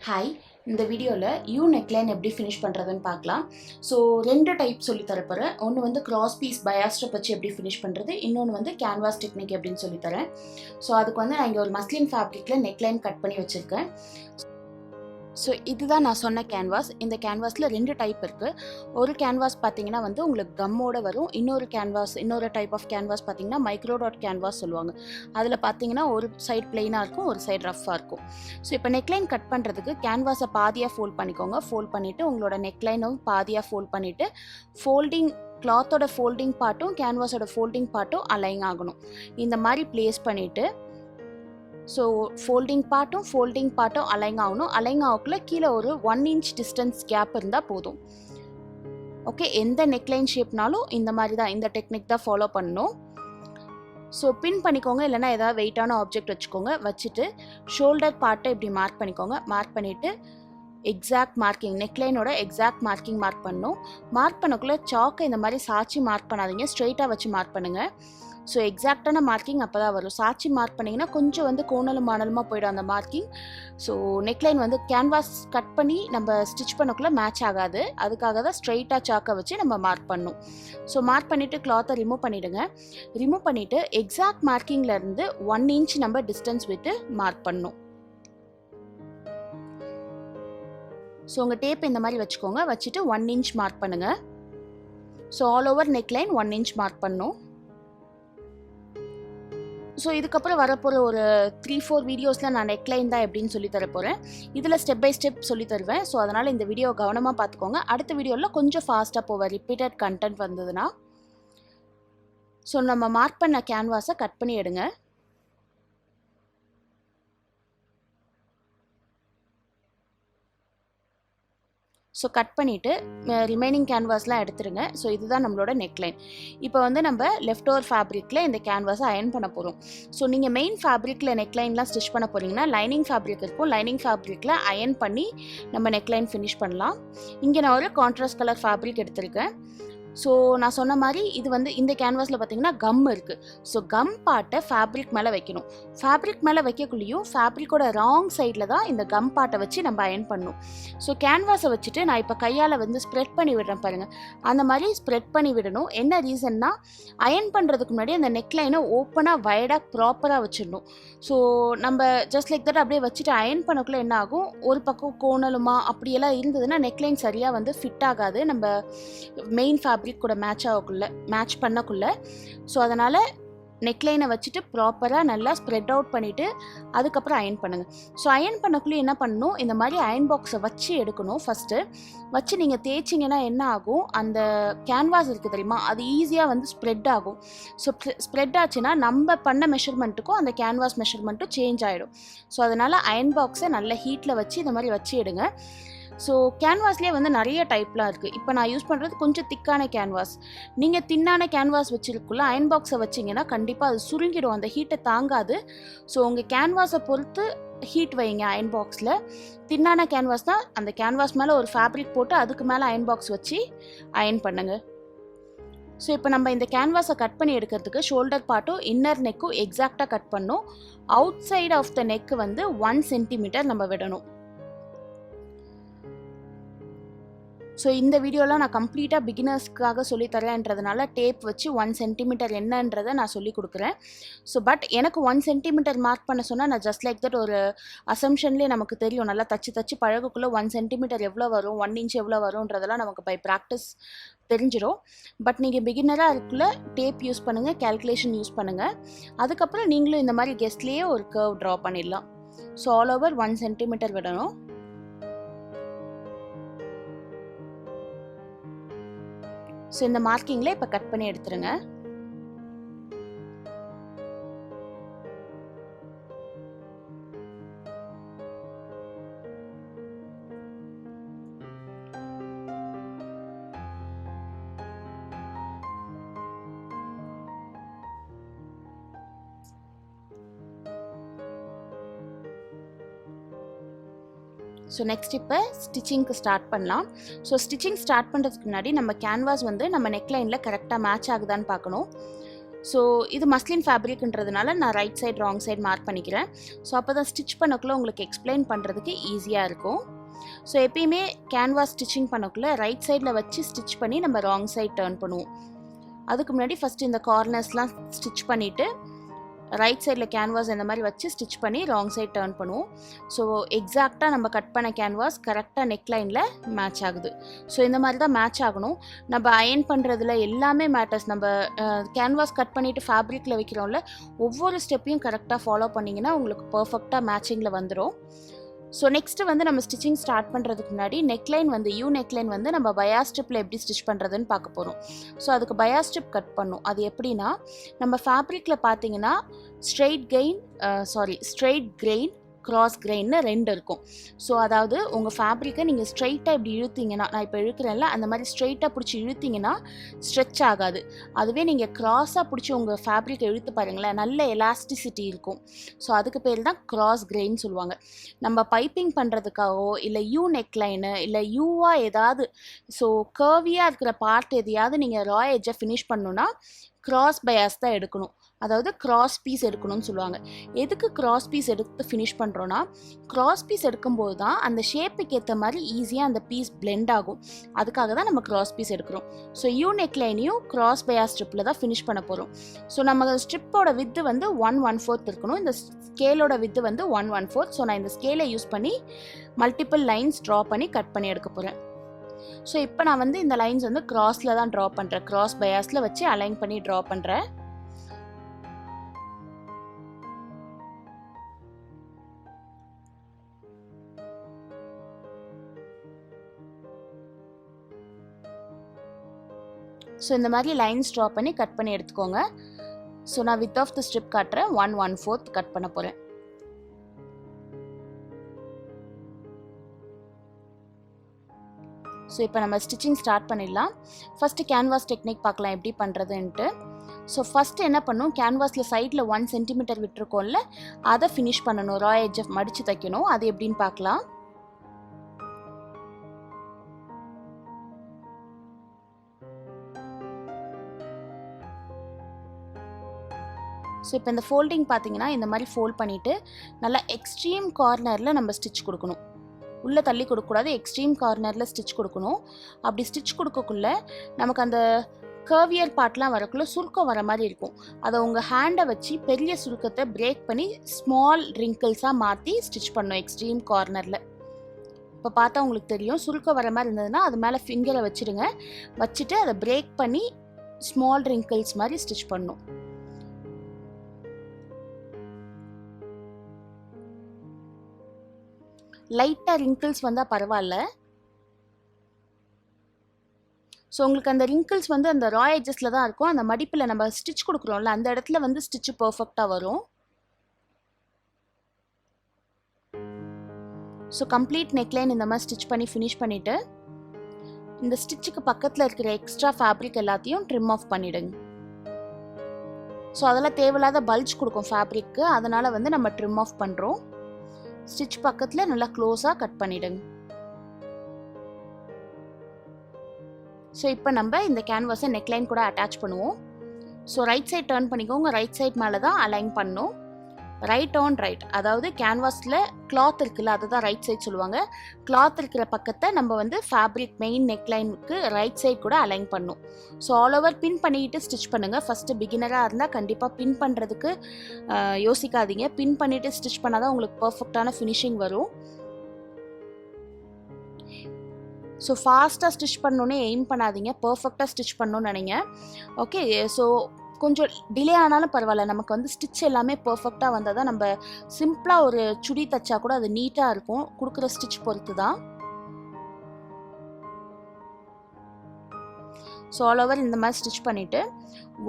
Hi, இந்த வீடியோவில் U-Neckline எப்படி ஃபினிஷ் பண்ணுறதுன்னு பார்க்கலாம். ஸோ 2 டைப் சொல்லி தரப்போகிறேன். ஒன்று வந்து கிராஸ் பீஸ் பயாஸ்ட்ரப் வச்சு எப்படி ஃபினிஷ் பண்ணுறது, இன்னொன்று வந்து கேன்வாஸ் டெக்னிக் எப்படின்னு சொல்லித்தரேன். ஸோ அதுக்கு வந்து நான் இங்கே ஒரு மஸ்லின் ஃபேப்ரிக்கில் நெக்லைன் கட் பண்ணி வச்சுருக்கேன். ஸோ இதுதான் நான் சொன்ன கேன்வாஸ். இந்த கேன்வாஸில் 2 டைப் இருக்குது. ஒரு கேன்வாஸ் பார்த்தீங்கன்னா வந்து உங்களுக்கு கம்மோட வரும். இன்னொரு டைப் ஆஃப் கேன்வாஸ் பார்த்தீங்கன்னா மைக்ரோ டாட் கேன்வாஸ் சொல்லுவாங்க. அதில் பார்த்தீங்கன்னா ஒரு சைடு பிளெயினாக இருக்கும், ஒரு சைடு ரஃப்பாக இருக்கும். ஸோ இப்போ நெக்லைன் கட் பண்ணுறதுக்கு கேன்வாஸை பாதியாக ஃபோல்ட் பண்ணிக்கோங்க. ஃபோல்ட் பண்ணிவிட்டு உங்களோட நெக்லைனும் பாதியாக ஃபோல்ட் பண்ணிவிட்டு கிளாத்தோட ஃபோல்டிங் பார்ட்டும் கேன்வாஸோட ஃபோல்டிங் பார்ட்டும் அலைன் ஆகணும். இந்த மாதிரி ப்ளேஸ் பண்ணிவிட்டு ஸோ ஃபோல்டிங் பார்ட்டும் அலைன் ஆகணும். அலைன் ஆகக்குள்ள கீழே ஒரு 1 inch டிஸ்டன்ஸ் கேப் இருந்தால் போதும். ஓகே, எந்த நெக்லைன் ஷேப்னாலும் இந்த மாதிரி தான், இந்த டெக்னிக் தான் ஃபாலோ பண்ணணும். ஸோ பின் பண்ணிக்கோங்க, இல்லைனா ஏதாவது வெயிட்டான ஆப்ஜெக்ட் வச்சுக்கோங்க. வச்சுட்டு ஷோல்டர் பார்ட்டை இப்படி மார்க் பண்ணிக்கோங்க. மார்க் பண்ணிவிட்டு எக்ஸாக்ட் மார்க்கிங், நெக்லைனோட எக்ஸாக்ட் மார்க்கிங் மார்க் பண்ணணும். மார்க் பண்ணக்குள்ளே சாக்கை இந்த மாதிரி சாச்சி மார்க் பண்ணாதீங்க, ஸ்ட்ரெயிட்டாக வச்சு மார்க் பண்ணுங்கள். ஸோ எக்ஸாக்டான மார்க்கிங் அப்போ தான் வரும். சாச்சி மார்க் பண்ணிங்கன்னா கொஞ்சம் வந்து கோணலும் மாடலுமாக போய்டும் அந்த மார்க்கிங். ஸோ நெக்லைன் வந்து கேன்வாஸ் கட் பண்ணி நம்ம ஸ்டிச் பண்ணக்குள்ளே மேட்ச் ஆகாது. அதுக்காக தான் ஸ்ட்ரெயிட்டாக சாக்கை வச்சு நம்ம மார்க் பண்ணணும். ஸோ மார்க் பண்ணிவிட்டு கிளாத்தை ரிமூவ் பண்ணிவிடுங்க. ரிமூவ் பண்ணிவிட்டு எக்ஸாக்ட் மார்க்கிங்லேருந்து 1 inch நம்ம டிஸ்டன்ஸ் விட்டு மார்க் பண்ணணும். ஸோ உங்கள் டேப் இந்த மாதிரி வச்சுக்கோங்க. வச்சுட்டு 1 inch மார்க் பண்ணுங்கள். So all over neckline 1 inch mark பண்ணணும். ஸோ இதுக்கப்புறம் வரப்போகிற ஒரு 3-4 வீடியோஸில் நான் நெக்லைன் தான் எப்படின்னு சொல்லி தரப்போகிறேன். இதில் ஸ்டெப் பை ஸ்டெப் சொல்லி தருவேன். ஸோ அதனால் இந்த வீடியோ கவனமாக பார்த்துக்கோங்க. அடுத்த வீடியோவில் கொஞ்சம் ஃபாஸ்ட்டாக போவேன், ரிப்பீட்டட் கண்டென்ட் வந்ததுன்னா. ஸோ நம்ம மார்க் பண்ண கேன்வாஸை கட் பண்ணி எடுங்க. ஸோ கட் பண்ணிவிட்டு ரிமைனிங் கேன்வாஸ்லாம் எடுத்துருங்க. ஸோ இதுதான் நம்மளோட நெக்லைன். இப்போ வந்து நம்ம லெஃப்ட் ஓவர் ஃபேப்ரிக்கில் இந்த கேன்வாஸை அயன் பண்ண போகிறோம். ஸோ நீங்கள் மெயின் ஃபேப்ரிக்கில் நெக்லைன்லாம் ஸ்டிச் பண்ண போகிறீங்கன்னா லைனிங் ஃபேப்ரிக் இருக்கும். லைனிங் ஃபேப்ரிக்கில் அயன் பண்ணி நம்ம நெக்லைன் ஃபினிஷ் பண்ணலாம். இங்கே நான் ஒரு கான்ட்ராஸ்ட் கலர் ஃபேப்ரிக் எடுத்திருக்கேன். ஸோ நான் சொன்ன மாதிரி இது வந்து இந்த கேன்வாஸில் பார்த்தீங்கன்னா கம் இருக்குது. ஸோ கம் பார்ட்டை ஃபேப்ரிக் மேலே வைக்கணும். ஃபேப்ரிக் மேலே வைக்கக்குள்ளேயும் ஃபேப்ரிக்கோட ராங் சைடில் தான் இந்த கம் பார்ட்டை வச்சு நம்ம அயன் பண்ணணும். ஸோ கேன்வாஸை வச்சுட்டு நான் இப்போ கையால் வந்து ஸ்ப்ரெட் பண்ணி விடுறேன் பாருங்கள். அந்த மாதிரி ஸ்ப்ரெட் பண்ணி விடணும். என்ன ரீசன்னா அயன் பண்ணுறதுக்கு முன்னாடி அந்த நெக்லைனை ஓப்பனாக வைடாக ப்ராப்பராக வச்சிடணும். ஸோ நம்ம ஜஸ்ட் லைக் தட் அப்படியே வச்சுட்டு அயன் பண்ணக்குள்ளே என்ன ஆகும், ஒரு பக்கம் கோணலுமா அப்படியெல்லாம் இருந்ததுன்னா நெக்லைன் சரியாக வந்து ஃபிட் ஆகாது நம்ம மெயின் ஃபேப்ரிக் கூட மேட்ச் பண்ணக்குள்ள. ஸோ அதனால் நெக்லைனை வச்சுட்டு ப்ராப்பராக நல்லா ஸ்ப்ரெட் அவுட் பண்ணிவிட்டு அதுக்கப்புறம் அயன் பண்ணுங்கள். ஸோ அயன் பண்ணக்குள்ளே என்ன பண்ணணும், இந்த மாதிரி அயன் பாக்ஸை வச்சு எடுக்கணும். ஃபஸ்ட்டு வச்சு நீங்கள் தேய்ச்சிங்கன்னா என்ன ஆகும், அந்த கேன்வாஸ் இருக்குது தெரியுமா, அது ஈஸியாக வந்து ஸ்ப்ரெட் ஆகும். ஸோ ஸ்ப்ரெட் ஆச்சுன்னா நம்ம பண்ண மெஷர்மெண்ட்டுக்கும் அந்த கேன்வாஸ் மெஷர்மெண்ட்டும் சேஞ்ச் ஆகிடும். ஸோ அதனால் அயன் பாக்ஸை நல்ல ஹீட்டில் வச்சு இந்த மாதிரி வச்சு எடுங்க. ஸோ கேன்வாஸ்லேயே வந்து நிறைய டைப்லாம் இருக்குது. இப்போ நான் யூஸ் பண்ணுறது கொஞ்சம் திக்கான கேன்வாஸ். நீங்கள் தின்னான கேன்வாஸ் வச்சுருக்குள்ள அயன் பாக்ஸை வச்சிங்கன்னா கண்டிப்பாக அது சுருங்கிடும், அந்த ஹீட்டை தாங்காது. ஸோ உங்கள் கேன்வாஸை பொறுத்து ஹீட் வைங்க அயன் பாக்ஸில். தின்னான கேன்வாஸ் தான், அந்த கேன்வாஸ் மேலே ஒரு ஃபேப்ரிக் போட்டு அதுக்கு மேலே அயன் பாக்ஸ் வச்சு அயன் பண்ணுங்கள். ஸோ இப்போ நம்ம இந்த கேன்வாஸை கட் பண்ணி எடுக்கிறதுக்கு ஷோல்டர் பார்ட்டும் இன்னர் நெக்கும் எக்ஸாக்டாக கட் பண்ணணும். Outside of the neck வந்து 1 centimeter நம்ம விடணும். ஸோ இந்த வீடியோலாம் நான் கம்ப்ளீட்டாக பிகினர்ஸ்க்காக சொல்லித்தரேன்றதுனால டேப் வச்சு 1 centimeter என்னன்றதை நான் சொல்லி கொடுக்குறேன். ஸோ பட் எனக்கு 1 centimeter மார்க் பண்ண சொன்னால் நான் ஜஸ்ட் லைக் தட் ஒரு அசம்ஷன்லேயே நமக்கு தெரியும், நல்லா தச்சு பழகுக்குள்ளே 1 centimeter எவ்வளோ வரும், 1 inch எவ்வளோ வரும்ன்றதெல்லாம் நமக்கு பை ப்ராக்டிஸ் தெரிஞ்சிடும். பட் நீங்கள் பிகினராக இருக்குள்ள டேப் யூஸ் பண்ணுங்கள், கேல்குலேஷன் யூஸ் பண்ணுங்கள். அதுக்கப்புறம் நீங்களும் இந்த மாதிரி கெஸ்ட்லேயே ஒரு கர்வ் ட்ரா பண்ணிடலாம். ஸோ ஆல் ஓவர் 1 centimeter விடணும். ஸோ இந்த மார்க்கிங்கில் இப்போ கட் பண்ணி எடுத்துருங்க. ஸோ நெக்ஸ்ட் இப்போ ஸ்டிச்சிங்க்கு ஸ்டார்ட் பண்ணலாம். ஸோ ஸ்டிச்சிங் ஸ்டார்ட் பண்ணுறதுக்கு முன்னாடி நம்ம கேன்வாஸ் வந்து நம்ம நெக்லைனில் கரெக்டாக மேட்ச் ஆகுதான்னு பார்க்கணும். ஸோ இது மஸ்லின் ஃபேப்ரிக்ன்றதுனால நான் right side wrong side mark பண்ணிக்கிறேன். ஸோ அப்போ தான் ஸ்டிச் பண்ணக்குள்ளே உங்களுக்கு எக்ஸ்பிளைன் பண்ணுறதுக்கு ஈஸியாக இருக்கும். ஸோ எப்பயுமே கேன்வாஸ் ஸ்டிச்சிங் பண்ணக்குள்ளே ரைட் சைடில் வச்சு ஸ்டிச் பண்ணி நம்ம ராங் சைட் டர்ன் பண்ணுவோம். அதுக்கு முன்னாடி ஃபஸ்ட்டு இந்த கார்னர்ஸ்லாம் ஸ்டிச் பண்ணிவிட்டு ரைட் சைடில் கேன்வாஸ் இந்த மாதிரி வச்சு ஸ்டிச் பண்ணி ராங் சைட் டர்ன் பண்ணுவோம். ஸோ எக்ஸாக்டாக நம்ம கட் பண்ண கேன்வாஸ் கரெக்டாக நெக்லைனில் மேட்ச் ஆகுது. ஸோ இந்த மாதிரி தான் மேட்ச் ஆகணும். நம்ம அயன் பண்ணுறதுல எல்லாமே மேட்டர்ஸ். நம்ம கேன்வாஸ் கட் பண்ணிவிட்டு ஃபேப்ரிக்கில் வைக்கிறோம்ல, ஒவ்வொரு ஸ்டெப்பையும் கரெக்டாக ஃபாலோ பண்ணிங்கன்னா உங்களுக்கு பர்ஃபெக்டாக மேட்சிங்கில் வந்துடும். ஸோ நெக்ஸ்ட்டு வந்து நம்ம ஸ்டிச்சிங் ஸ்டார்ட் பண்ணுறதுக்கு முன்னாடி நெக்லைன் வந்து யூ நெக்லைன் வந்து நம்ம பயா ஸ்ட்ரிப்பில் எப்படி ஸ்டிச் பண்ணுறதுன்னு பார்க்க போகிறோம். ஸோ அதுக்கு பயா ஸ்ட்ரிப் கட் பண்ணும். அது எப்படின்னா, நம்ம ஃபேப்ரிக்கில் பார்த்தீங்கன்னா ஸ்ட்ரெயிட் கிரெயின் கிராஸ் கிரெயின்னு 2 இருக்கும். ஸோ அதாவது உங்கள் ஃபேப்ரிக்கை நீங்கள் ஸ்ட்ரெயிட்டாக இப்படி இழுத்தீங்கன்னா, நான் இப்போ இழுக்கிறேன்ல அந்த மாதிரி ஸ்ட்ரெயிட்டாக பிடிச்சி இழுத்தீங்கன்னா ஸ்ட்ரெச் ஆகாது. அதுவே நீங்கள் கிராஸாக பிடிச்சி உங்கள் ஃபேப்ரிக்கை இழுத்து பாருங்களேன், நல்ல எலாஸ்டிசிட்டி இருக்கும். ஸோ அதுக்கு பேர் தான் கிராஸ் கிரெயின் சொல்லுவாங்க. நம்ம பைப்பிங் பண்ணுறதுக்காகவோ இல்லை யூ நெக்லைனு இல்லை யூவாக ஏதாவது ஸோ கர்வியாக இருக்கிற பார்ட் எதையாவது நீங்கள் ரா எட்ஜை ஃபினிஷ் பண்ணணுன்னா கிராஸ் பயாஸ் தான் எடுக்கணும். அதாவது கிராஸ் பீஸ் எடுக்கணும்னு சொல்லுவாங்க. எதுக்கு கிராஸ் பீஸ் எடுத்து ஃபினிஷ் பண்ணுறோன்னா, கிராஸ் பீஸ் எடுக்கும்போது தான் அந்த ஷேப்புக்கு ஏற்ற மாதிரி ஈஸியாக அந்த பீஸ் பிளெண்ட் ஆகும். அதுக்காக தான் நம்ம கிராஸ் பீஸ் எடுக்கிறோம். ஸோ யூ நெக்லைனையும் கிராஸ் பயா ஸ்ட்ரிப்பில் தான் ஃபினிஷ் பண்ண போகிறோம். ஸோ நம்ம ஸ்ட்ரிப்போட வித்து வந்து 1/4 இருக்கணும். இந்த ஸ்கேலோட வித்து வந்து 1/4. ஸோ நான் இந்த ஸ்கேலை யூஸ் பண்ணி மல்டிபிள் லைன்ஸ் ட்ரா பண்ணி கட் பண்ணி எடுக்க போகிறேன். ஸோ இப்போ நான் வந்து இந்த லைன்ஸ் வந்து கிராஸில் தான் ட்ரா பண்ணுறேன். கிராஸ் பயாஸில் வச்சு அலைன் பண்ணி ட்ரா பண்ணுறேன். ஸோ இந்த மாதிரி லைன்ஸ் ட்ரா பண்ணி கட் பண்ணி எடுத்துக்கோங்க. ஸோ நான் வித் ஆஃப் த ஸ்ட்ரிப் காட்டுறேன். 1/4 கட் பண்ண போகிறேன். ஸோ இப்போ நம்ம ஸ்டிச்சிங் ஸ்டார்ட் பண்ணிடலாம். ஃபஸ்ட்டு கேன்வாஸ் டெக்னிக் பார்க்கலாம் எப்படி பண்ணுறதுன்ட்டு. ஸோ ஃபஸ்ட்டு என்ன பண்ணணும், கேன்வாஸில் சைடில் 1 சென்டிமீட்டர் விட்டுருக்கோம்ல, அதை ஃபினிஷ் பண்ணணும். ரா எட்ஜை மடித்து தைக்கணும். அது எப்படின்னு பார்க்கலாம். ஸோ இப்போ இந்த ஃபோல்டிங் பார்த்தீங்கன்னா இந்த மாதிரி ஃபோல்ட் பண்ணிவிட்டு நல்லா எக்ஸ்ட்ரீம் கார்னரில் நம்ம ஸ்டிச் கொடுக்கணும். உள்ளே தள்ளி கொடுக்கக்கூடாது, எக்ஸ்ட்ரீம் கார்னரில் ஸ்டிச் கொடுக்கணும். அப்படி ஸ்டிச் கொடுக்கக்குள்ள நமக்கு அந்த கர்வியர் பார்ட்லாம் வரக்குள்ள சுருக்கம் வர மாதிரி இருக்கும். அதை உங்கள் ஹேண்டை வச்சு பெரிய சுருக்கத்தை பிரேக் பண்ணி ஸ்மால் ரிங்கிள்ஸாக மாற்றி ஸ்டிச் பண்ணணும் எக்ஸ்ட்ரீம் கார்னரில். இப்போ பார்த்தா உங்களுக்கு தெரியும், சுருக்கம் வர மாதிரி இருந்ததுன்னா அது மேலே ஃபிங்கரை வச்சுடுங்க. வச்சுட்டு அதை பிரேக் பண்ணி ஸ்மால் ரிங்கிள்ஸ் மாதிரி ஸ்டிச் பண்ணணும். லைட்டாக ரிங்கிள்ஸ் வந்தால் பரவாயில்ல. ஸோ உங்களுக்கு அந்த ரிங்கிள்ஸ் வந்து அந்த ரா எட்ஜஸில் தான் இருக்கும். அந்த மடிப்பில் நம்ம ஸ்டிச் கொடுக்குறோம்ல, அந்த இடத்துல வந்து ஸ்டிச்சு பர்ஃபெக்டாக வரும். ஸோ கம்ப்ளீட் நெக்லைன் இந்த மாதிரி ஸ்டிச் பண்ணி ஃபினிஷ் பண்ணிவிட்டு இந்த ஸ்டிச்சுக்கு பக்கத்தில் இருக்கிற எக்ஸ்ட்ரா ஃபேப்ரிக் எல்லாத்தையும் ட்ரிம் ஆஃப் பண்ணிவிடுங்க. ஸோ அதெல்லாம் தேவையில்லாத பல்ஜ் கொடுக்கும் ஃபேப்ரிக்கு, அதனால் வந்து நம்ம ட்ரிம் ஆஃப் பண்ணுறோம். ஸ்டிச் பக்கத்தில் நல்லா க்ளோஸாக கட் பண்ணிவிடுங்க. ஸோ இப்போ நம்ம இந்த கேன்வாஸை நெக்லைன் கூட அட்டாச் பண்ணுவோம். ஸோ ரைட் சைட் டர்ன் பண்ணிக்கோங்க. ரைட் சைட் மேலே தான் அலைன் பண்ணணும். ரைட் ஆன் ரைட், அதாவது கேன்வாஸில் கிளாத் இருக்குல்ல, அதுதான் ரைட் சைட் சொல்லுவாங்க. கிளாத் இருக்கிற பக்கத்தை நம்ம வந்து ஃபேப்ரிக் மெயின் நெக்லைனுக்கு ரைட் சைட் கூட அலைன் பண்ணணும். ஸோ ஆல் ஓவர் பின் பண்ணிக்கிட்டு ஸ்டிச் பண்ணுங்கள். ஃபஸ்ட்டு பிகினராக இருந்தால் கண்டிப்பாக பின் பண்ணுறதுக்கு யோசிக்காதீங்க. பின் பண்ணிவிட்டு ஸ்டிச் பண்ணால் தான் உங்களுக்கு பர்ஃபெக்டான ஃபினிஷிங் வரும். ஸோ ஃபாஸ்ட்டாக ஸ்டிச் பண்ணணுன்னே எய்ம் பண்ணாதீங்க, பர்ஃபெக்டாக ஸ்டிச் பண்ணணும்னு நினைங்க. ஓகே, ஸோ கொஞ்சம் டிலே ஆனாலும் பரவாயில்ல, நமக்கு வந்து ஸ்டிச் எல்லாமே பர்ஃபெக்டாக வந்தால் தான் நம்ம சிம்பிளாக ஒரு சுடி தைச்சா கூட அது நீட்டாக இருக்கும். கொடுக்குற ஸ்டிச் பொறுத்து தான். ஸோ ஆல் ஓவர் இந்த மாதிரி ஸ்டிச் பண்ணிவிட்டு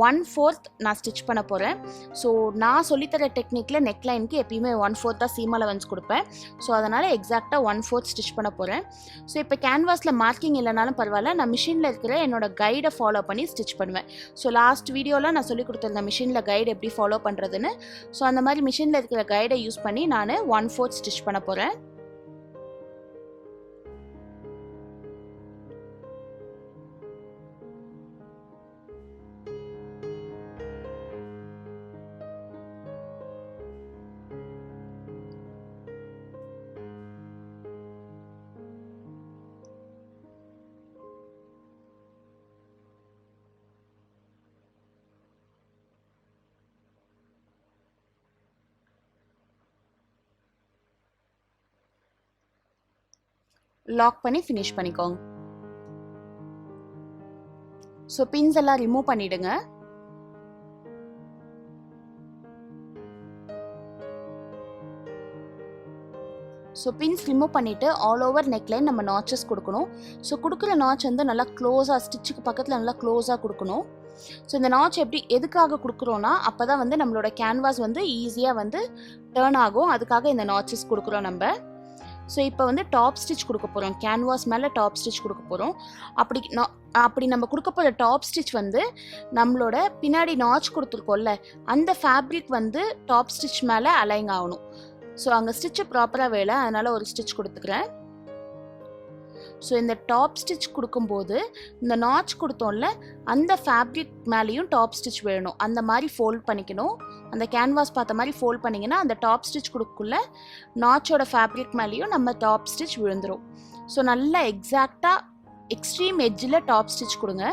1/4 நான் ஸ்டிச் பண்ண போகிறேன். ஸோ நான் சொல்லித்தர டெக்னிக்கில் நெக்லைனுக்கு எப்பயுமே 1/4 தான் சீம் அலவன்ஸ் கொடுப்பேன். ஸோ அதனால் எக்ஸாக்டாக 1/4 ஸ்டிச் பண்ண போகிறேன். ஸோ இப்போ கேன்வாஸில் மார்க்கிங் இல்லைனாலும் பரவாயில்ல, நான் மிஷினில் இருக்கிற என்னோட கைடை ஃபாலோ பண்ணி ஸ்டிச் பண்ணுவேன். ஸோ லாஸ்ட் வீடியோவில் நான் சொல்லி கொடுத்துருந்தேன் மிஷினில் கைடு எப்படி ஃபாலோ பண்ணுறதுன்னு. ஸோ அந்த மாதிரி மிஷினில் இருக்கிற கைடை யூஸ் பண்ணி நான் 1/4 ஸ்டிச் பண்ண போகிறேன். லாக் பண்ணி ஃபினிஷ் பண்ணிக்கோங்க. ஸோ பின்ஸ் எல்லாம் ரிமூவ் பண்ணிடுங்க. ஸோ பின்ஸ் ரிமூவ் பண்ணிவிட்டு ஆல் ஓவர் நெக்லைன் நம்ம நாச்சஸ் கொடுக்கணும். ஸோ கொடுக்குற நாச் வந்து நல்லா க்ளோஸாக ஸ்டிச்சுக்கு பக்கத்தில் நல்லா க்ளோஸாக கொடுக்கணும். ஸோ இந்த நாச் எதுக்காக கொடுக்குறோன்னா அப்போ தான் வந்து நம்மளோட கேன்வாஸ் வந்து ஈஸியாக வந்து டேர்ன் ஆகும். அதுக்காக இந்த நாச்சஸ் கொடுக்குறோம் நம்ம. ஸோ இப்போ வந்து டாப் ஸ்டிச் கொடுக்க போகிறோம். கேன்வாஸ் மேலே டாப் ஸ்டிச் கொடுக்க போகிறோம். அப்படி நம்ம கொடுக்க போகிற டாப் ஸ்டிச் வந்து நம்மளோட பின்னாடி நாச் கொடுத்துருக்கோம்ல அந்த ஃபேப்ரிக் வந்து டாப் ஸ்டிச் மேலே அலைன் ஆகணும். ஸோ அங்கே ஸ்டிச்சு ப்ராப்பராக வேலை, அதனால் ஒரு ஸ்டிச் கொடுத்துக்கிறேன். ஸோ இந்த டாப் ஸ்டிச் கொடுக்கும்போது இந்த நாச் கொடுத்தோம்ல அந்த ஃபேப்ரிக் மேலேயும் டாப் ஸ்டிச் வேணும். அந்த மாதிரி ஃபோல்ட் பண்ணிக்கணும். அந்த கேன்வாஸ் பார்த்த மாதிரி ஃபோல்ட் பண்ணிங்கன்னா அந்த டாப் ஸ்டிச் கொடுக்குள்ள நாச்சோட ஃபேப்ரிக் மேலேயும் நம்ம டாப் ஸ்டிச் விழுந்துடும். ஸோ நல்லா எக்ஸாக்டாக எக்ஸ்ட்ரீம் எட்ஜில் டாப் ஸ்டிச் கொடுங்க.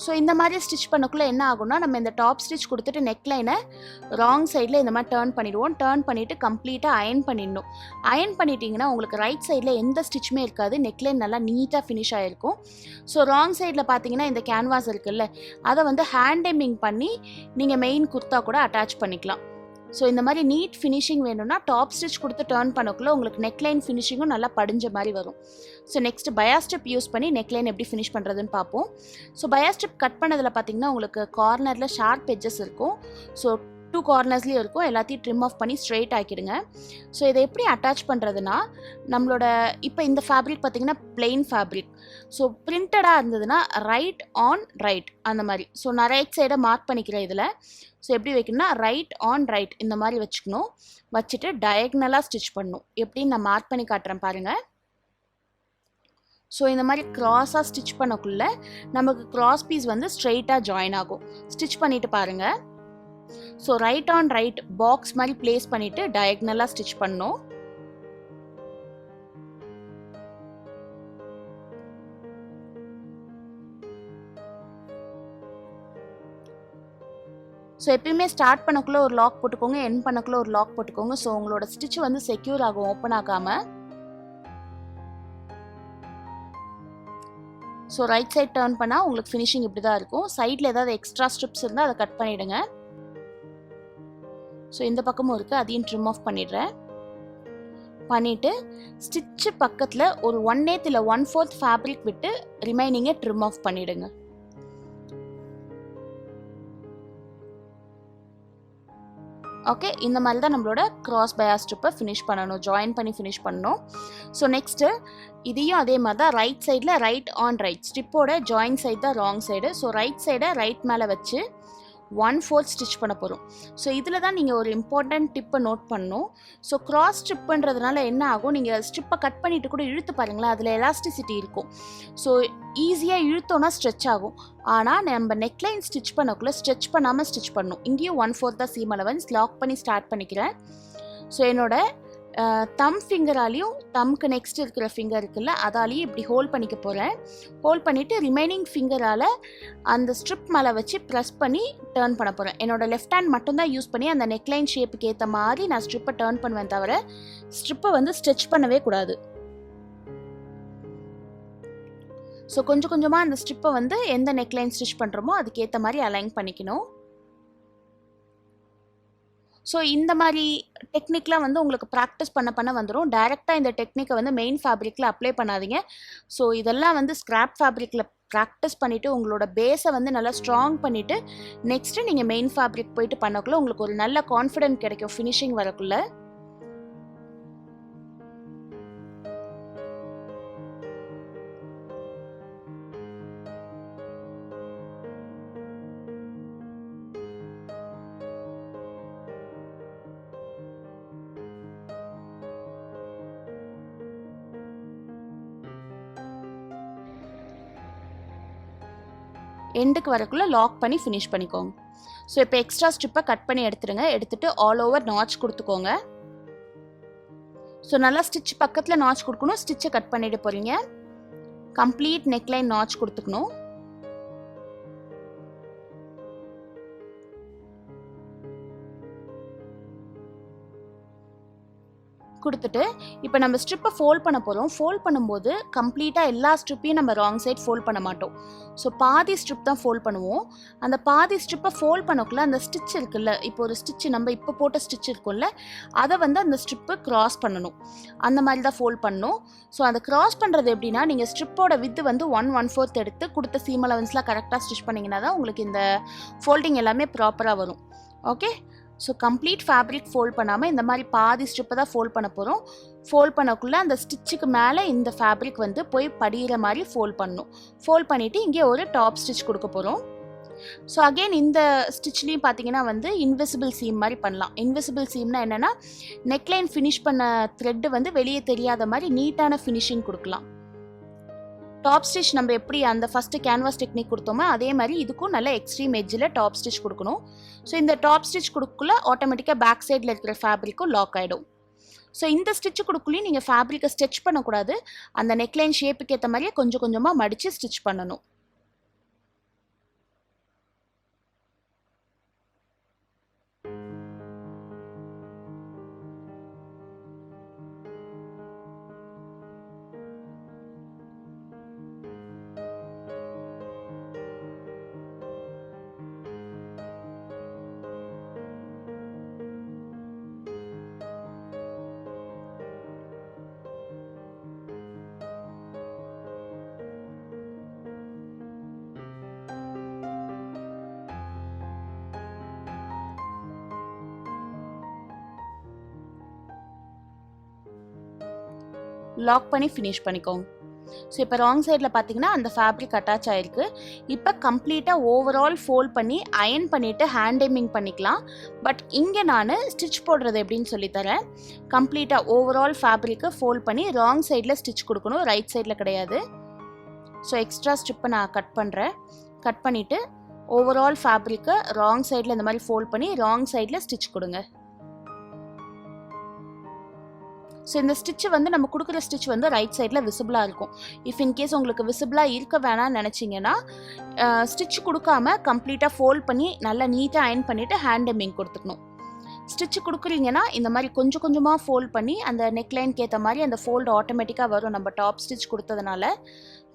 ஸோ இந்த மாதிரி ஸ்டிச் பண்ணக்குள்ளே என்ன ஆகும்னா நம்ம இந்த டாப் ஸ்டிச் கொடுத்துட்டு நெக்லைனை ராங் சைடில் இந்த மாதிரி டேர்ன் பண்ணிவிடுவோம். டேர்ன் பண்ணிவிட்டு கம்ப்ளீட்டாக அயன் பண்ணிடணும். அயன் பண்ணிட்டீங்கன்னா உங்களுக்கு ரைட் சைடில் எந்த ஸ்டிச்சுமே இருக்காது. நெக்லைன் நல்லா நீட்டாக ஃபினிஷ் ஆகிருக்கும். ஸோ ராங் சைடில் பார்த்தீங்கன்னா இந்த கேன்வாஸ் இருக்குல்ல அதை வந்து ஹேண்ட் எம்மிங் பண்ணி நீங்கள் மெயின் குர்த்தா கூட அட்டாச் பண்ணிக்கலாம். ஸோ இந்த மாதிரி நீட் ஃபினிஷிங் வேணும்னா டாப் ஸ்டிச் கொடுத்து டேர்ன் பண்ணக்குள்ள உங்களுக்கு நெக்லைன் ஃபினிஷிங்கும் நல்லா படிஞ்ச மாதிரி வரும். ஸோ நெக்ஸ்ட் பயா ஸ்ட்ரிப் யூஸ் பண்ணி நெக்லைன் எப்படி ஃபினிஷ் பண்ணுறதுன்னு பார்ப்போம். ஸோ பயா ஸ்ட்ரிப் கட் பண்ணதில் பார்த்தீங்கன்னா உங்களுக்கு கார்னரில் ஷார்ப் எட்ஜஸ் இருக்கும். ஸோ 2 கார்னர்ஸ்லேயும் இருக்கும். எல்லாத்தையும் ட்ரிம் ஆஃப் பண்ணி ஸ்ட்ரெயிட் ஆக்கிடுங்க. ஸோ இதை எப்படி அட்டாச் பண்ணுறதுனா நம்மளோட இப்போ இந்த ஃபேப்ரிக் பார்த்தீங்கன்னா பிளெயின் ஃபேப்ரிக். ஸோ பிரிண்டடாக இருந்ததுன்னா ரைட் ஆன் ரைட் அந்த மாதிரி. ஸோ நான் ரைட் சைடை மார்க் பண்ணிக்கிறேன் இதில். ஸோ எப்படி வைக்கணும்னா ரைட் ஆன் ரைட் இந்த மாதிரி வச்சுக்கணும். வச்சுட்டு டயக்னலாக ஸ்டிச் பண்ணணும். எப்படின்னு நான் மார்க் பண்ணி காட்டுறேன் பாருங்கள். ஸோ இந்த மாதிரி க்ராஸாக ஸ்டிச் பண்ணக்குள்ள நமக்கு க்ராஸ் பீஸ் வந்து ஸ்ட்ரெயிட்டாக ஜாயின் ஆகும். ஸ்டிச் பண்ணிவிட்டு பாருங்கள். So right on right box மாதிரி பிளேஸ் பண்ணிவிட்டு டயக்னலாக ஸ்டிச் பண்ணணும். ஸோ எப்பயுமே ஸ்டார்ட் பண்ணக்குள்ளே ஒரு லாக் போட்டுக்கோங்க, எண்ட் பண்ணக்குள்ளே ஒரு லாக் போட்டுக்கோங்க. ஸோ உங்களோட ஸ்டிச் வந்து செக்யூர் ஆகும், ஓப்பன் ஆகாமல். ஸோ ரைட் சைட் டர்ன் பண்ணால் உங்களுக்கு ஃபினிஷிங் இப்படி தான் இருக்கும். சைடில் ஏதாவது எக்ஸ்ட்ரா ஸ்ட்ரிப்ஸ் இருந்தால் அதை கட் பண்ணிவிடுங்க. ஸோ இந்த பக்கமும் இருக்குது, அதையும் ட்ரிம் ஆஃப் பண்ணிடுறேன். பண்ணிவிட்டு ஸ்டிச்சு பக்கத்தில் ஒரு 1/8 இல்லை 1/4 ஃபேப்ரிக் விட்டு ரிமைனிங்கை ட்ரிம் ஆஃப் பண்ணிவிடுங்க. ஓகே, இந்த மாதிரி தான் நம்மளோட கிராஸ் பயா ஸ்ட்ரிப்பை ஃபினிஷ் பண்ணணும், ஜாயின் பண்ணி ஃபினிஷ் பண்ணணும். ஸோ நெக்ஸ்ட்டு இதையும் அதே மாதிரி தான் ரைட் சைடில் ரைட் ஆன் ரைட் ஸ்ட்ரிப்போட ஜாயின் சைடு தான் ராங் சைடு. ஸோ ரைட் சைடை ரைட் மேலே வச்சு 1/4 ஸ்டிச் பண்ண போகிறோம். ஸோ இதில் தான் நீங்கள் ஒரு இம்பார்ட்டன்ட் டிப்பை நோட் பண்ணணும். ஸோ கிராஸ் ஸ்ட்ரிப்புன்றதுனால என்ன ஆகும், நீங்கள் ஸ்ட்ரிப்பை கட் பண்ணிவிட்டு கூட இழுத்து பாருங்களேன், அதில் எலாஸ்டிசிட்டி இருக்கும். ஸோ ஈஸியாக இழுத்தோன்னா ஸ்ட்ரெச் ஆகும். ஆனால் நம்ம நெக்லைன் ஸ்டிச் பண்ணக்குள்ளே ஸ்ட்ரெச் பண்ணாமல் ஸ்டிச் பண்ணணும். இங்கேயும் 1/4 தான் சீம் அலவன்ஸ். லாக் பண்ணி ஸ்டார்ட் பண்ணிக்கிறேன். ஸோ என்னோட தம் ஃபிங்கராலையும் தம்க்கு நெக்ஸ்ட் இருக்கிற ஃபிங்கர் இருக்குல்ல அதாலையும் இப்படி ஹோல்ட் பண்ணிக்க போகிறேன். ஹோல்ட் பண்ணிவிட்டு ரிமைனிங் ஃபிங்கரால் அந்த ஸ்ட்ரிப் மேலே வச்சு ப்ரெஸ் பண்ணி டேர்ன் பண்ண போகிறேன். என்னோட லெஃப்ட் ஹேண்ட் மட்டும்தான் யூஸ் பண்ணி அந்த நெக்லைன் ஷேப்புக்கு ஏற்ற மாதிரி நான் ஸ்ட்ரிப்பை டேர்ன் பண்ணுவேன், தவிர ஸ்ட்ரிப்பை வந்து ஸ்டிச் பண்ணவே கூடாது. ஸோ கொஞ்சம் கொஞ்சமாக அந்த ஸ்ட்ரிப்பை வந்து எந்த நெக்லைன் ஸ்டிச் பண்ணுறோமோ அதுக்கேற்ற மாதிரி அலைன் பண்ணிக்கணும். ஸோ இந்த மாதிரி டெக்னிக்லாம் வந்து உங்களுக்கு ப்ராக்டிஸ் பண்ண வந்துடும். டைரெக்டாக இந்த டெக்னிக்கை வந்து மெயின் ஃபேப்ரிக்கில் அப்ளை பண்ணாதீங்க. ஸோ இதெல்லாம் வந்து ஸ்க்ராப் ஃபேப்ரிக்கில் ப்ராக்டிஸ் பண்ணிவிட்டு உங்களோட பேஸை வந்து நல்லா ஸ்ட்ராங் பண்ணிவிட்டு நெக்ஸ்ட்டு நீங்கள் மெயின் ஃபேப்ரிக் போயிட்டு பண்ணக்குள்ளே உங்களுக்கு ஒரு நல்ல கான்ஃபிடென்ட் கிடைக்கும் ஃபினிஷிங் வரக்குள்ளே. எண்டுக்கு வரக்குள்ளே லாக் பண்ணி ஃபினிஷ் பண்ணிக்கோங்க. ஸோ இப்போ எக்ஸ்ட்ரா ஸ்ட்ரிப்பை கட் பண்ணி எடுத்துடுங்க. எடுத்துகிட்டு ஆல் ஓவர் நாச் கொடுத்துக்கோங்க. ஸோ நல்லா ஸ்டிச் பக்கத்தில் நாச் கொடுக்கணும். ஸ்டிச்சை கட் பண்ணிட்டு போகிறீங்க. கம்ப்ளீட் நெக்லைன் நாச் கொடுத்துக்கணும். கொடுத்துட்டு இப்போ நம்ம ஸ்ட்ரிப்பை ஃபோல்ட் பண்ண போகிறோம். ஃபோல்ட் பண்ணும்போது கம்ப்ளீட்டாக எல்லா ஸ்ட்ரிப்பையும் நம்ம ராங் சைட் ஃபோல்ட் பண்ண மாட்டோம். ஸோ பாதி ஸ்ட்ரிப் தான் ஃபோல்ட் பண்ணுவோம். அந்த பாதி ஸ்ட்ரிப்பை ஃபோல்ட் பண்ணக்குள்ள அந்த ஸ்டிச் இருக்குல்ல, இப்போ ஒரு ஸ்டிச் நம்ம இப்போ போட்ட ஸ்டிச் இருக்கும்ல, அதை வந்து அந்த ஸ்ட்ரிப்பு கிராஸ் பண்ணணும். அந்த மாதிரி தான் ஃபோல்ட் பண்ணணும். ஸோ அதை கிராஸ் பண்ணுறது எப்படின்னா, நீங்கள் ஸ்ட்ரிப்போட வித்து வந்து 1/4 எடுத்து கொடுத்த சீம் அலவன்ஸ்லாம் கரெக்டாக ஸ்டிச் பண்ணிங்கன்னா தான் உங்களுக்கு இந்த ஃபோல்டிங் எல்லாமே ப்ராப்பராக வரும். Okay, so complete fabric fold பண்ணாமல் இந்த மாதிரி பாதி ஸ்ட்ரிப்பை தான் ஃபோல்ட் பண்ண போகிறோம். ஃபோல்ட் பண்ணக்குள்ளே அந்த ஸ்டிச்சுக்கு மேலே இந்த ஃபேப்ரிக் வந்து போய் படிகிற மாதிரி ஃபோல்ட் பண்ணணும். ஃபோல்ட் பண்ணிவிட்டு இங்கே ஒரு டாப் ஸ்டிச் கொடுக்க போகிறோம். ஸோ அகெயின் இந்த ஸ்டிச்லேயும் பார்த்தீங்கன்னா வந்து இன்விசிபிள் சீம் மாதிரி பண்ணலாம். இன்விசிபிள் சீம்னா என்னென்னா, நெக்லைன் ஃபினிஷ் பண்ண த்ரெட்டு வந்து வெளியே தெரியாத மாதிரி நீட்டான ஃபினிஷிங் கொடுக்கலாம். டாப் ஸ்டிச் நம்ம எப்படி அந்த ஃபஸ்ட்டு கேன்வாஸ் டெக்னிக் கொடுத்தோமோ அதே மாதிரி இதுக்கும் நல்ல எக்ஸ்ட்ரீம் எட்ஜில் டாப் ஸ்டிச் கொடுக்கணும். ஸோ இந்த டாப் ஸ்டிச் கொடுக்குள்ள ஆட்டோமேட்டிக்காக பேக் சைடில் இருக்கிற ஃபேப்ரிக்கும் லாக் ஆகிடும். ஸோ இந்த ஸ்டிச் கொடுக்குள்ளேயும் நீங்கள் ஃபேப்ரிக்கை ஸ்டிச் பண்ணக்கூடாது. அந்த நெக்லைன் ஷேப்புக்கு ஏற்ற மாதிரியே கொஞ்சம் கொஞ்சமாக மடித்து ஸ்டிச் பண்ணணும். லாக் பண்ணி ஃபினிஷ் பண்ணிக்கோங்க. ஸோ இப்போ ராங் சைடில் பார்த்தீங்கன்னா அந்த ஃபேப்ரிக் அட்டாச் ஆகிருக்கு. இப்போ கம்ப்ளீட்டாக ஓவரால் ஃபோல்ட் பண்ணி அயன் பண்ணிவிட்டு ஹேண்ட் எம்மிங் பண்ணிக்கலாம். பட் இங்கே நான் ஸ்டிச் போடுறது எப்படின்னு சொல்லித்தரேன். கம்ப்ளீட்டாக ஓவரால் ஃபேப்ரிக்கை ஃபோல்ட் பண்ணி ராங் சைடில் ஸ்டிச் கொடுக்கணும், ரைட் சைடில் கிடையாது. ஸோ எக்ஸ்ட்ரா ஸ்ட்ரிப்பை நான் கட் பண்ணுறேன். கட் பண்ணிவிட்டு ஓவரால் ஃபேப்ரிக்கை ராங் சைடில் இந்த மாதிரி ஃபோல்ட் பண்ணி ராங் சைடில் ஸ்டிச் கொடுங்க. ஸோ இந்த ஸ்டிச்சு வந்து நம்ம கொடுக்குற ஸ்டிச் வந்து ரைட் சைடில் விசிபிளாக இருக்கும். இஃப் இன்கேஸ் உங்களுக்கு விசிபிளாக இருக்க வேணாம்னு நினச்சிங்கன்னா ஸ்டிச் கொடுக்காம கம்ப்ளீட்டாக ஃபோல்ட் பண்ணி நல்லா நீட்டாக அயன் பண்ணிவிட்டு ஹேண்ட் எம்மிங் கொடுத்துக்கணும். ஸ்டிச்சு கொடுக்குறீங்கன்னா இந்த மாதிரி கொஞ்சம் கொஞ்சமாக ஃபோல்ட் பண்ணி அந்த நெக்லைனுக்கு ஏற்ற மாதிரி அந்த ஃபோல்டு ஆட்டோமேட்டிக்காக வரும். நம்ம டாப் ஸ்டிச் கொடுத்ததுனால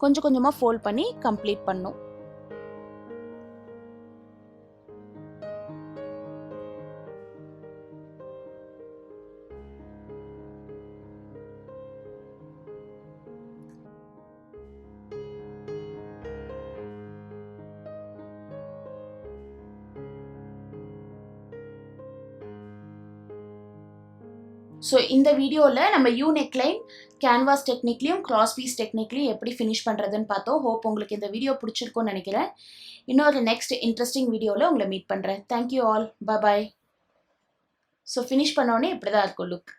கொஞ்சம் கொஞ்சமாக ஃபோல்ட் பண்ணி கம்ப்ளீட் பண்ணணும். ஸோ இந்த வீடியோவில் நம்ம யூ நெக்லைன் கேன்வாஸ் டெக்னிக்லையும் கிராஸ் பீஸ் டெக்னிக்லையும் எப்படி ஃபினிஷ் பண்ணுறதுன்னு பார்த்தோம். ஹோப் உங்களுக்கு இந்த வீடியோ பிடிச்சிருக்கும்னு நினைக்கிறேன். இன்னொரு நெக்ஸ்ட் இன்ட்ரெஸ்டிங் வீடியோவில் உங்களை மீட் பண்ணுறேன். தேங்க்யூ ஆல், பாய். ஸோ ஃபினிஷ் பண்ணோடனே இப்படி தான் இருக்கும் லுக்.